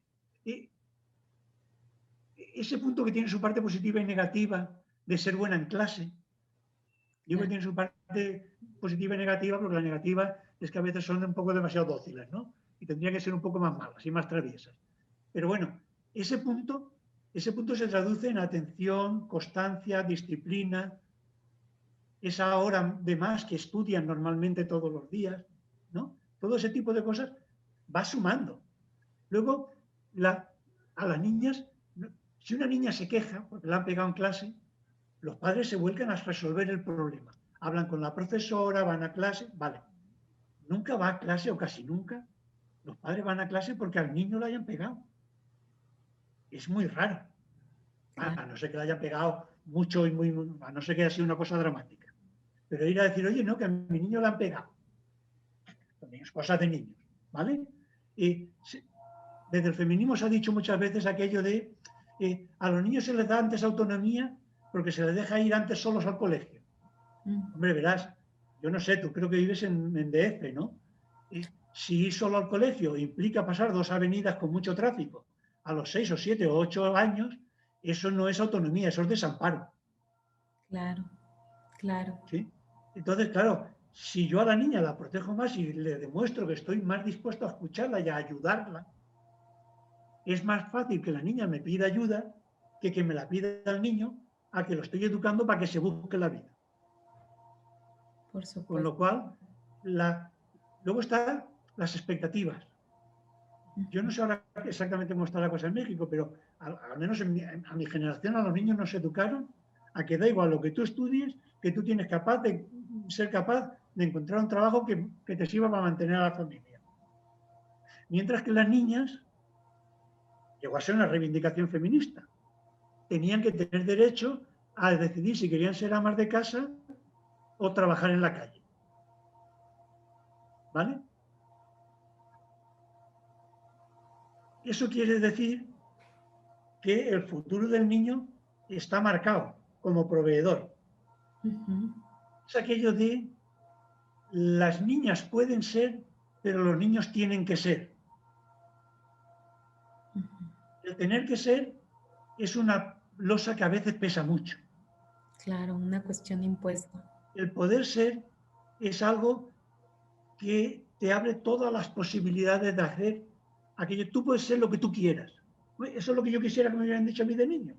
punto que tiene su parte positiva y negativa de ser buena en clase. Digo que tiene su parte positiva y negativa porque la negativa es que a veces son un poco demasiado dóciles, ¿no? Y tendría que ser un poco más malas y más traviesas. Pero bueno, ese punto se traduce en atención, constancia, disciplina, esa hora de más que estudian normalmente todos los días, ¿no? Todo ese tipo de cosas va sumando. Luego, a las niñas, si una niña se queja porque la han pegado en clase, los padres se vuelcan a resolver el problema. Hablan con la profesora, van a clase, vale. Nunca va a clase o casi nunca. Los padres van a clase porque al niño lo hayan pegado. Es muy raro. A no ser que le hayan pegado mucho y a no ser que haya sido una cosa dramática. Pero ir a decir, oye, no, que a mi niño le han pegado. También es cosa de niños, ¿vale? Y desde el feminismo se ha dicho muchas veces aquello de a los niños se les da antes autonomía porque se les deja ir antes solos al colegio. Hombre, verás, yo no sé, tú creo que vives en DF, ¿no? Si ir solo al colegio implica pasar 2 avenidas con mucho tráfico a los 6 o 7 o 8 años, eso no es autonomía, eso es desamparo. Claro, claro. ¿Sí? Entonces, claro, si yo a la niña la protejo más y le demuestro que estoy más dispuesto a escucharla y a ayudarla, es más fácil que la niña me pida ayuda que me la pida el niño a que lo estoy educando para que se busque la vida. Por supuesto. Con lo cual, luego están las expectativas. Yo no sé ahora exactamente cómo está la cosa en México, pero al menos a mi generación, a los niños nos educaron a que da igual lo que tú estudies, que tú tienes ser capaz de encontrar un trabajo que te sirva para mantener a la familia. Mientras que las niñas llegó a ser una reivindicación feminista. tenían que tener derecho a decidir si querían ser amas de casa o trabajar en la calle. ¿Vale? Eso quiere decir que el futuro del niño está marcado como proveedor. Es aquello de las niñas pueden ser, pero los niños tienen que ser. El tener que ser es una losa que a veces pesa mucho. Claro, una cuestión impuesta. El poder ser es algo que te abre todas las posibilidades de hacer aquello. Tú puedes ser lo que tú quieras. Eso es lo que yo quisiera que me hubieran dicho a mí de niño.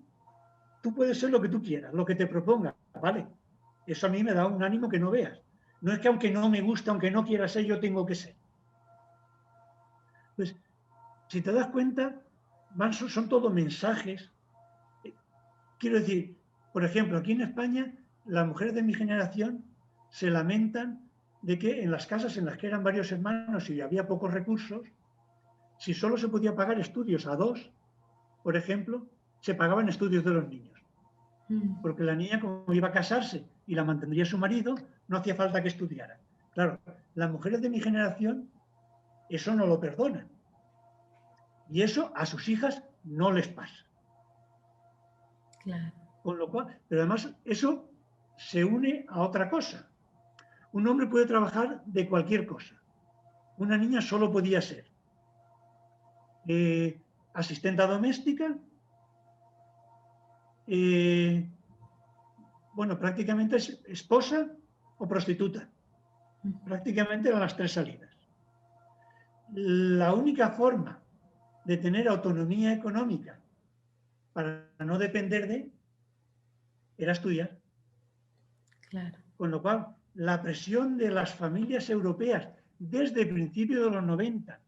Tú puedes ser lo que tú quieras, lo que te propongas, ¿vale? Eso a mí me da un ánimo que no veas. No es que aunque no me guste, aunque no quiera ser, yo tengo que ser. Pues, si te das cuenta, son todo mensajes. Quiero decir, por ejemplo, aquí en España, las mujeres de mi generación se lamentan de que en las casas en las que eran varios hermanos y había pocos recursos, si solo se podía pagar estudios a dos, por ejemplo, se pagaban estudios de los niños. Porque la niña, como iba a casarse y la mantendría su marido, no hacía falta que estudiara. Claro, las mujeres de mi generación eso no lo perdonan. Y eso a sus hijas no les pasa. Claro. Con lo cual, pero además eso se une a otra cosa. Un hombre puede trabajar de cualquier cosa. Una niña solo podía ser asistenta doméstica, bueno, prácticamente es esposa o prostituta. Prácticamente eran las tres salidas. La única forma de tener autonomía económica para no depender de era estudiar. Claro. Con lo cual, la presión de las familias europeas desde el principio de los 90,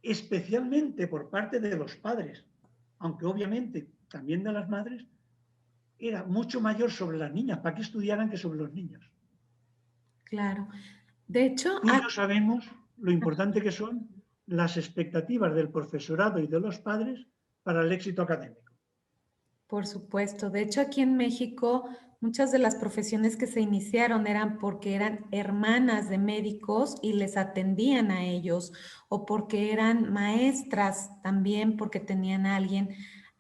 especialmente por parte de los padres, aunque obviamente también de las madres, era mucho mayor sobre las niñas para que estudiaran que sobre los niños. Claro. De hecho, Tú y yo sabemos lo importante que son las expectativas del profesorado y de los padres para el éxito académico. por supuesto. De hecho, aquí en México, muchas de las profesiones que se iniciaron eran porque eran hermanas de médicos y les atendían a ellos, o porque eran maestras también, porque tenían a alguien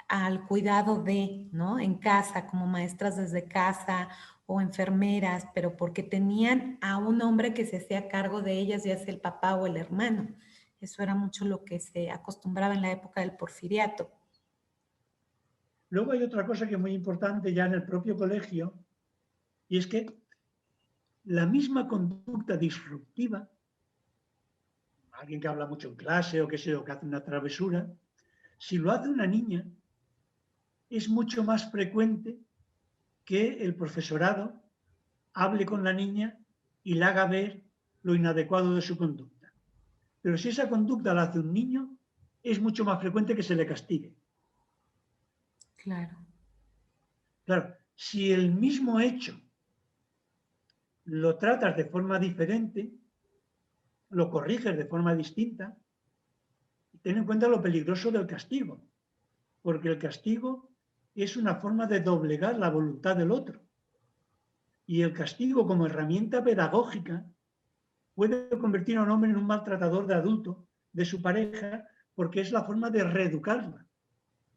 al cuidado de, ¿no? En casa, como maestras desde casa o enfermeras, pero porque tenían a un hombre que se hacía cargo de ellas, ya sea el papá o el hermano. Eso era mucho lo que se acostumbraba en la época del porfiriato. Luego hay otra cosa que es muy importante ya en el propio colegio, y es que la misma conducta disruptiva, alguien que habla mucho en clase o que hace una travesura, si lo hace una niña, es mucho más frecuente que el profesorado hable con la niña y le haga ver lo inadecuado de su conducta. Pero si esa conducta la hace un niño, es mucho más frecuente que se le castigue. Claro. Claro, si el mismo hecho lo tratas de forma diferente, lo corriges de forma distinta, ten en cuenta lo peligroso del castigo, porque el castigo es una forma de doblegar la voluntad del otro. Y el castigo como herramienta pedagógica puede convertir a un hombre en un maltratador de adulto, de su pareja, porque es la forma de reeducarla,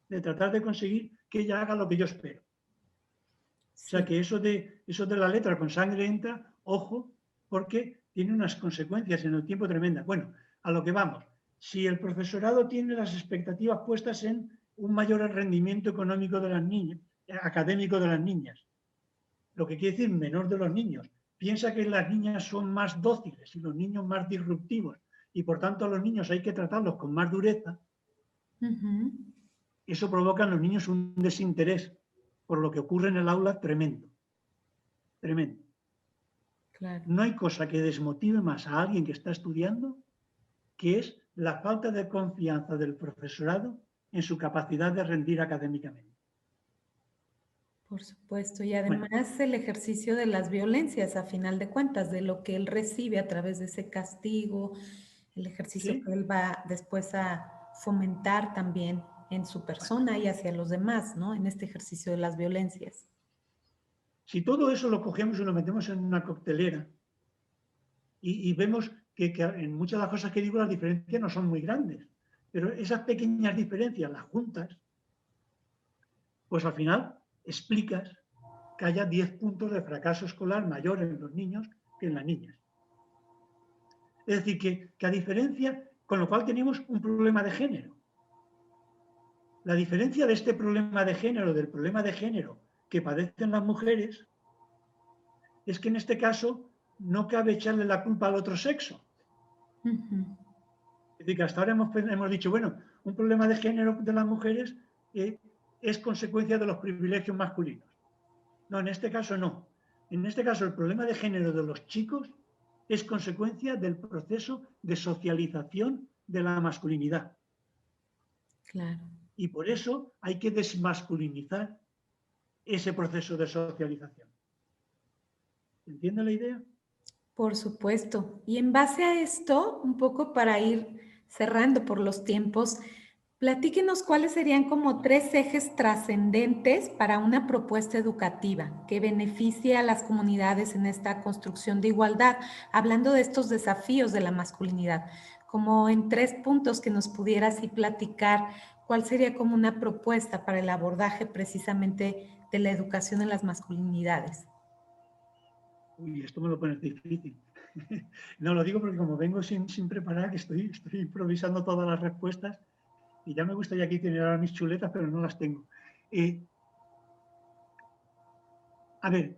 de tratar de conseguir que ella haga lo que yo espero. Sí. O sea que eso de la letra con sangre entra, ojo, porque tiene unas consecuencias en el tiempo tremendas. Bueno, a lo que vamos. Si el profesorado tiene las expectativas puestas en un mayor rendimiento económico de las niñas, académico de las niñas, lo que quiere decir menor de los niños, piensa que las niñas son más dóciles y los niños más disruptivos y por tanto a los niños hay que tratarlos con más dureza, eso provoca en los niños un desinterés por lo que ocurre en el aula tremendo. Tremendo. Claro. No hay cosa que desmotive más a alguien que está estudiando que es la falta de confianza del profesorado en su capacidad de rendir académicamente. Por supuesto, y además el ejercicio de las violencias, a final de cuentas, de lo que él recibe a través de ese castigo, el ejercicio ¿Sí? que él va después a fomentar también. en su persona y hacia los demás, ¿no? En este ejercicio de las violencias. Si todo eso lo cogemos y lo metemos en una coctelera y vemos que en muchas de las cosas que digo las diferencias no son muy grandes, pero esas pequeñas diferencias las juntas, pues al final explicas que haya 10 puntos de fracaso escolar mayor en los niños que en las niñas. Es decir, que a diferencia, con lo cual tenemos un problema de género. La diferencia de este problema de género, del problema de género que padecen las mujeres, es que en este caso no cabe echarle la culpa al otro sexo. Ujú. Es decir, que hasta ahora hemos dicho, bueno, un problema de género de las mujeres es consecuencia de los privilegios masculinos. No, en este caso no. En este caso el problema de género de los chicos es consecuencia del proceso de socialización de la masculinidad. Claro. Y por eso hay que desmasculinizar ese proceso de socialización. ¿Entiende la idea? Por supuesto. Y en base a esto, un poco para ir cerrando por los tiempos, platíquenos cuáles serían como 3 ejes trascendentes para una propuesta educativa que beneficie a las comunidades en esta construcción de igualdad, hablando de estos desafíos de la masculinidad, como en 3 puntos que nos pudiera así platicar cuál sería como una propuesta para el abordaje precisamente de la educación en las masculinidades. Uy, esto me lo pones difícil. No, lo digo porque como vengo sin preparar, que estoy improvisando todas las respuestas y ya me gustaría aquí tener ahora mis chuletas, pero no las tengo. A ver,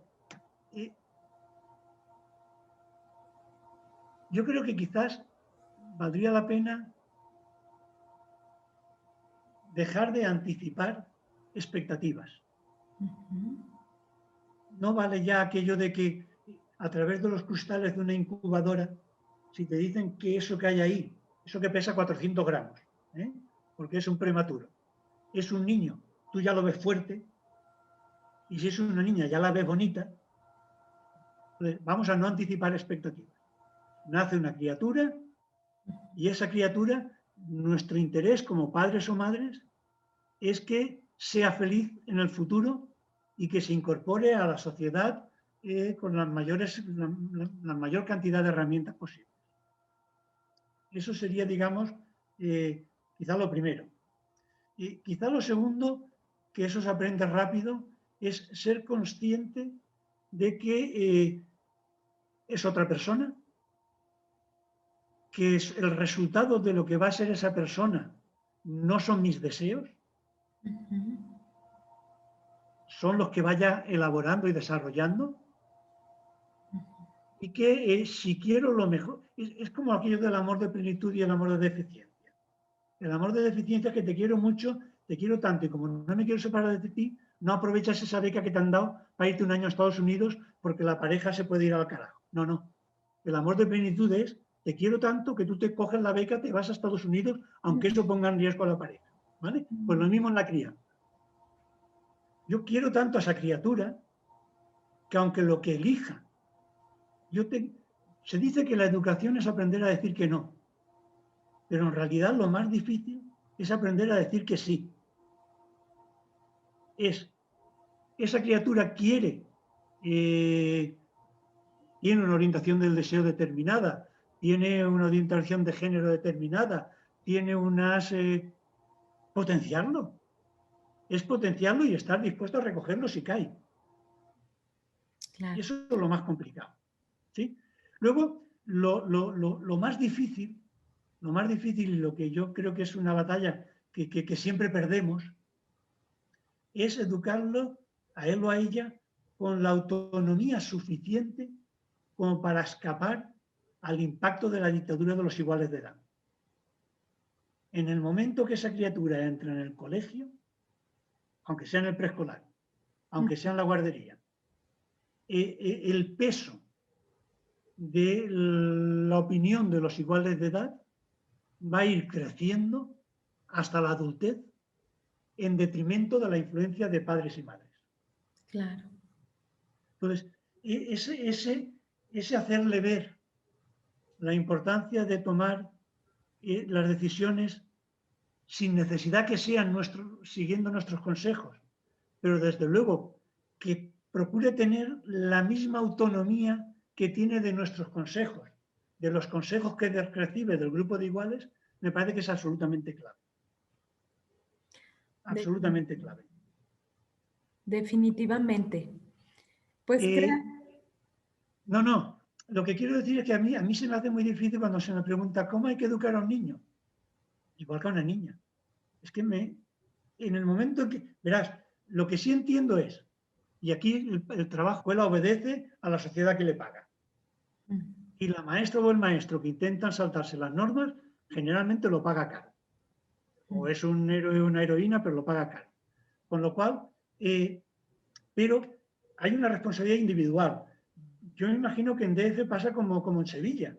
yo creo que quizás valdría la pena dejar de anticipar expectativas. Uh-huh. No vale ya aquello de que a través de los cristales de una incubadora, si te dicen que eso que hay ahí, eso que pesa 400 gramos, ¿eh? Porque es un prematuro, es un niño, tú ya lo ves fuerte, y si es una niña ya la ves bonita, pues vamos a no anticipar expectativas. Nace una criatura y esa criatura, nuestro interés como padres o madres es que sea feliz en el futuro y que se incorpore a la sociedad con la mayor cantidad de herramientas posibles. Eso sería, digamos, quizá lo primero. Y quizá lo segundo, que eso se aprende rápido, es ser consciente de que es otra persona, que es el resultado de lo que va a ser esa persona no son mis deseos, Uh-huh. son los que vaya elaborando y desarrollando, y que si quiero lo mejor, es como aquello del amor de plenitud y el amor de deficiencia. El amor de deficiencia es que te quiero mucho, te quiero tanto, y como no me quiero separar de ti, no aprovechas esa beca que te han dado para irte un año a Estados Unidos porque la pareja se puede ir al carajo. No, no. El amor de plenitud es, te quiero tanto que tú te coges la beca, te vas a Estados Unidos, aunque eso ponga en riesgo a la pareja. ¿Vale? Pues lo mismo en la crianza. Yo quiero tanto a esa criatura que aunque lo que elija, se dice que la educación es aprender a decir que no, pero en realidad lo más difícil es aprender a decir que sí. Esa criatura tiene una orientación del deseo determinada, tiene una orientación de género determinada, tiene unas... potenciarlo. Es potenciarlo y estar dispuesto a recogerlo si cae. Y Claro. eso es lo más complicado. ¿Sí? Luego, lo más difícil y lo que yo creo que es una batalla que siempre perdemos, es educarlo a él o a ella con la autonomía suficiente como para escapar al impacto de la dictadura de los iguales de edad. En el momento que esa criatura entra en el colegio, aunque sea en el preescolar, aunque sea en la guardería, el peso de la opinión de los iguales de edad va a ir creciendo hasta la adultez en detrimento de la influencia de padres y madres. Claro. Entonces, ese hacerle ver la importancia de tomar las decisiones sin necesidad que sean siguiendo nuestros consejos, pero desde luego que procure tener la misma autonomía que tiene de nuestros consejos, de los consejos que recibe del grupo de iguales, me parece que es absolutamente clave. Absolutamente clave. Definitivamente. Pues no. Lo que quiero decir es que a mí se me hace muy difícil cuando se me pregunta cómo hay que educar a un niño. Igual que a una niña. Es que en el momento en que, verás, lo que sí entiendo es, y aquí el trabajo, él obedece a la sociedad que le paga. Y la maestra o el maestro que intentan saltarse las normas, generalmente lo paga caro. O es un héroe o una heroína, pero lo paga caro. Con lo cual, pero hay una responsabilidad individual. Yo me imagino que en DF pasa como en Sevilla,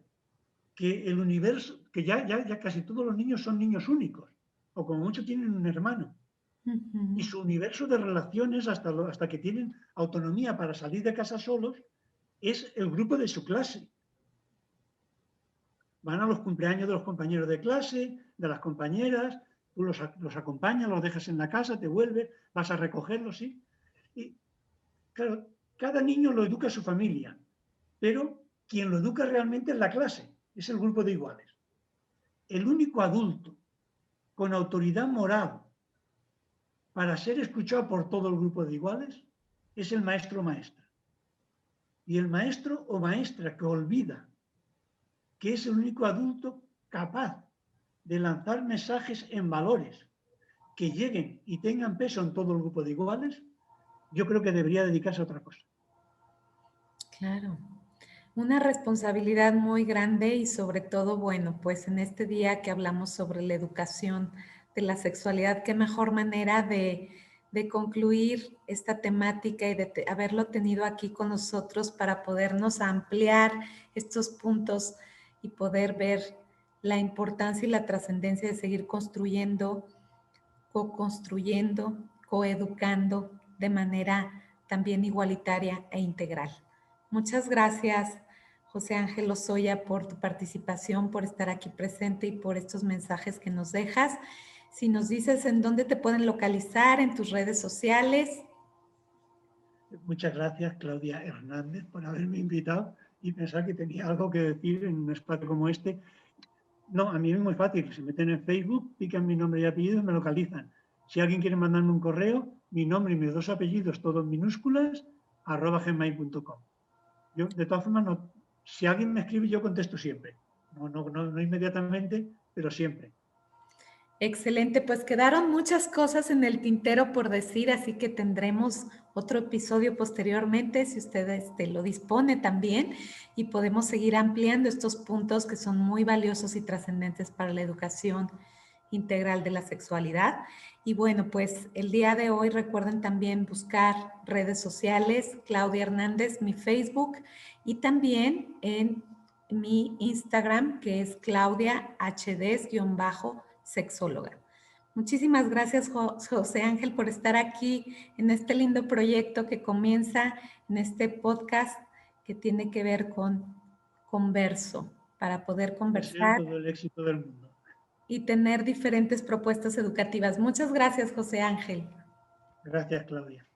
que el universo, que ya casi todos los niños son niños únicos, o como mucho tienen un hermano. Y su universo de relaciones, hasta que tienen autonomía para salir de casa solos, es el grupo de su clase. Van a los cumpleaños de los compañeros de clase, de las compañeras, tú los acompañas, los dejas en la casa, te vuelves, vas a recogerlos, ¿sí? Y claro, cada niño lo educa a su familia, pero quien lo educa realmente es la clase, es el grupo de iguales. El único adulto con autoridad moral para ser escuchado por todo el grupo de iguales es el maestro o maestra. Y el maestro o maestra que olvida que es el único adulto capaz de lanzar mensajes en valores que lleguen y tengan peso en todo el grupo de iguales, yo creo que debería dedicarse a otra cosa. claro, una responsabilidad muy grande y sobre todo, bueno, pues en este día que hablamos sobre la educación de la sexualidad, qué mejor manera de concluir esta temática y de haberlo tenido aquí con nosotros para podernos ampliar estos puntos y poder ver la importancia y la trascendencia de seguir construyendo, co-construyendo, coeducando de manera también igualitaria e integral. Muchas gracias, José Ángel Lozoya, por tu participación, por estar aquí presente y por estos mensajes que nos dejas. Si nos dices en dónde te pueden localizar, en tus redes sociales. Muchas gracias, Claudia Hernández, por haberme invitado y pensar que tenía algo que decir en un espacio como este. No, a mí es muy fácil. Se meten en Facebook, pican mi nombre y apellido y me localizan. Si alguien quiere mandarme un correo, mi nombre y mis dos apellidos, todo en minúsculas, @gmail.com. Yo, de todas formas, no, si alguien me escribe, yo contesto siempre. No inmediatamente, pero siempre. Excelente, pues quedaron muchas cosas en el tintero por decir, así que tendremos otro episodio posteriormente, si usted lo dispone también, y podemos seguir ampliando estos puntos que son muy valiosos y trascendentes para la educación integral de la sexualidad. Y bueno, pues el día de hoy recuerden también buscar redes sociales, Claudia Hernández, mi Facebook, y también en mi Instagram, que es Claudia HD-sexóloga. Muchísimas gracias, José Ángel, por estar aquí en este lindo proyecto que comienza en este podcast que tiene que ver con Converso, para poder Deseo conversar todo el éxito del mundo. y tener diferentes propuestas educativas. Muchas gracias, José Ángel. Gracias, Claudia.